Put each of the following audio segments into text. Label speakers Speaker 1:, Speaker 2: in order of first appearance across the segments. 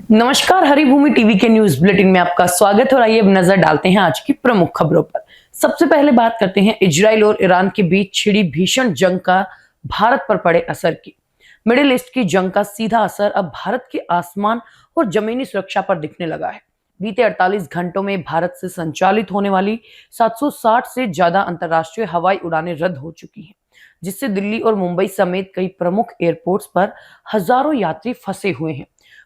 Speaker 1: नमस्कार, हरिभूमि टीवी के news bulletin में आपका स्वागत है और आइए अब नजर डालते हैं आज की प्रमुख खबरों पर। सबसे पहले बात करते हैं इजराइल और ईरान के बीच छिड़ी भीषण जंग का भारत पर पड़े असर की। मिडिल ईस्ट की जंग का सीधा असर अब भारत के आसमान और जमीनी सुरक्षा पर दिखने लगा है। बीते 48 घंटों में भारत से संचालित होने वाली 760 से ज्यादा अंतर्राष्ट्रीय हवाई उड़ानें रद्द हो चुकी हैं, जिससे दिल्ली और मुंबई समेत कई प्रमुख एयरपोर्ट्स पर हजारों यात्री फंसे हुए हैं।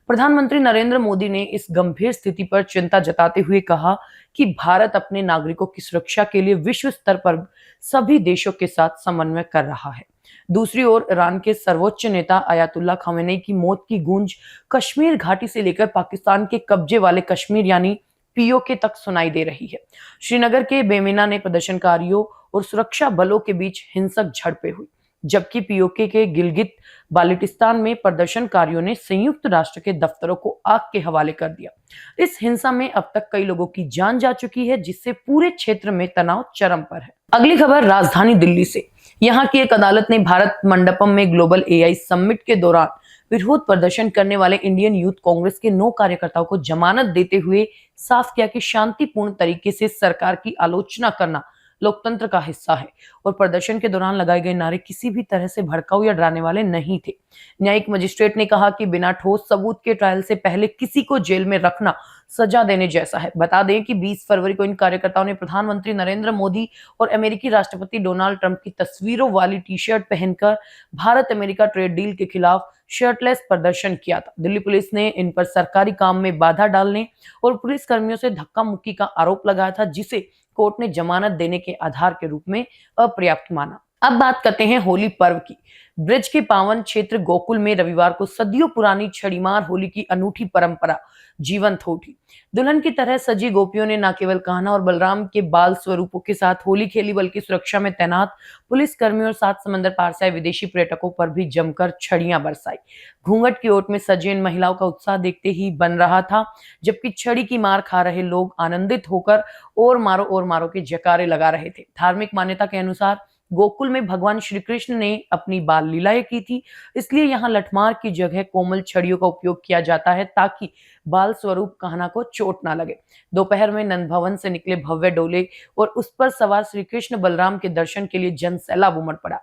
Speaker 1: प्रधानमंत्री नरेंद्र मोदी ने इस गंभीर स्थिति पर चिंता जताते हुए कहा कि भारत अपने नागरिकों की सुरक्षा के लिए विश्व स्तर पर सभी देशों के साथ समन्वय कर रहा है। दूसरी ओर ईरान के सर्वोच्च नेता अयातुल्ला खमेनी की मौत की गूंज कश्मीर घाटी से लेकर पाकिस्तान के कब्जे वाले कश्मीर यानी पीओके तक सुनाई दे रही है। श्रीनगर के बेमिना ने प्रदर्शनकारियों और सुरक्षा बलों के बीच हिंसक झड़पें हुई, जबकि पीओके के गिलगित बाल्टिस्तान में प्रदर्शनकारियों ने संयुक्त राष्ट्र के दफ्तरों को आग के हवाले कर दिया। इस हिंसा में अब तक कई लोगों की जान जा चुकी है, जिससे पूरे क्षेत्र में तनाव चरम पर है। अगली खबर राजधानी दिल्ली से। यहाँ की एक अदालत ने भारत मंडपम में ग्लोबल एआई समिट के दौरान विरोध प्रदर्शन करने वाले इंडियन यूथ कांग्रेस के 9 कार्यकर्ताओं को जमानत देते हुए साफ किया कि शांतिपूर्ण तरीके से सरकार की आलोचना करना लोकतंत्र का हिस्सा है और प्रदर्शन के दौरान लगाए गए नारे किसी भी तरह से भड़काऊ या डराने वाले नहीं थे। न्यायिक मजिस्ट्रेट ने कहा कि बिना ठोस सबूत के ट्रायल से पहले किसी को जेल में रखना सजा देने जैसा है। बता दें कि 20 फरवरी को इन कार्यकर्ताओं ने प्रधानमंत्री नरेंद्र मोदी और अमेरिकी राष्ट्रपति डोनाल्ड ट्रंप की तस्वीरों वाली टी शर्ट पहनकर भारत अमेरिका ट्रेड डील के खिलाफ शर्टलेस प्रदर्शन किया था। दिल्ली पुलिस ने इन पर सरकारी काम में बाधा डालने और पुलिस कर्मियों से धक्का मुक्की का आरोप लगाया था, जिसे कोर्ट ने जमानत देने के आधार के रूप में अपर्याप्त माना। अब बात करते हैं होली पर्व की। ब्रज के पावन क्षेत्र गोकुल में रविवार को सदियों पुरानी छड़ीमार होली की अनूठी परंपरा जीवंत हो उठी। दुल्हन की तरह सजी गोपियों ने न केवल कान्हा और बलराम के बाल स्वरूपों के साथ होली खेली, बल्कि सुरक्षा में तैनात पुलिस कर्मियों और 7 समंदर पार से आए विदेशी पर्यटकों पर भी जमकर छड़ियां बरसाई। घूंघट की ओट में सजी इन महिलाओं का उत्साह देखते ही बन रहा था, जबकि छड़ी की मार खा रहे लोग आनंदित होकर और मारो के जयकारे लगा रहे थे। धार्मिक मान्यता के अनुसार गोकुल में भगवान श्री कृष्ण ने अपनी बाल लीलाएं की थी, इसलिए यहाँ लठमार की जगह कोमल छड़ियों का उपयोग किया जाता है ताकि बाल स्वरूप कान्हा को चोट ना लगे। दोपहर में नंद भवन से निकले भव्य डोले और उस पर सवार श्री कृष्ण बलराम के दर्शन के लिए जन सैलाब उमड़ पड़ा।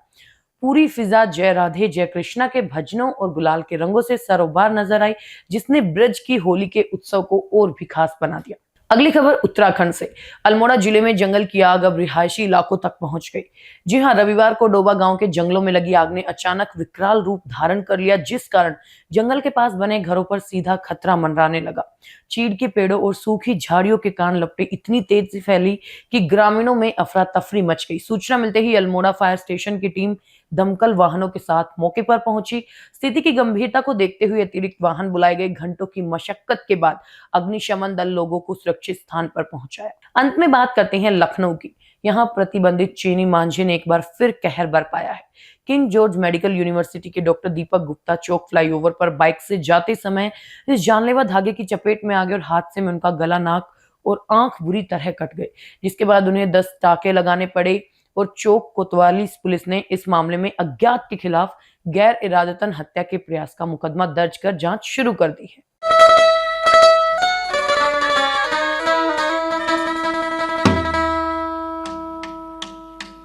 Speaker 1: पूरी फिजा जय राधे जय कृष्णा के भजनों और गुलाल के रंगों से सरोबार नजर आई, जिसने ब्रज की होली के उत्सव को और भी खास बना दिया। अगली खबर उत्तराखंड से। अल्मोड़ा जिले में जंगल की आग अब रिहायशी इलाकों तक पहुंच गई। जी हां, रविवार को डोबा गांव के जंगलों में लगी आग ने अचानक विकराल रूप धारण कर लिया, जिस कारण जंगल के पास बने घरों पर सीधा खतरा मंडराने लगा। चीड़ के पेड़ों और सूखी झाड़ियों के कारण लपटें इतनी तेज से फैली कि ग्रामीणों में अफरा तफरी मच गई। सूचना मिलते ही अल्मोड़ा फायर स्टेशन की टीम दमकल वाहनों के साथ मौके पर पहुंची। स्थिति की गंभीरता को देखते हुए अतिरिक्त वाहन बुलाए गए। घंटों की मशक्कत के बाद अग्निशमन दल लोगों को सुरक्षित स्थान पर पहुंचाया। अंत में बात करते हैं लखनऊ की। यहाँ प्रतिबंधित चीनी मांझे ने एक बार फिर कहर बरपाया है। किंग जॉर्ज मेडिकल यूनिवर्सिटी के डॉक्टर दीपक गुप्ता चौक फ्लाईओवर पर बाइक से जाते समय इस जानलेवा धागे की चपेट में आ गए और हादसे में उनका गला, नाक और आंख बुरी तरह कट गए, जिसके बाद उन्हें 10 टाके लगाने पड़े और चौक कोतवाली पुलिस ने इस मामले में अज्ञात के खिलाफ गैर इरादतन हत्या के प्रयास का मुकदमा दर्ज कर जांच शुरू कर दी है।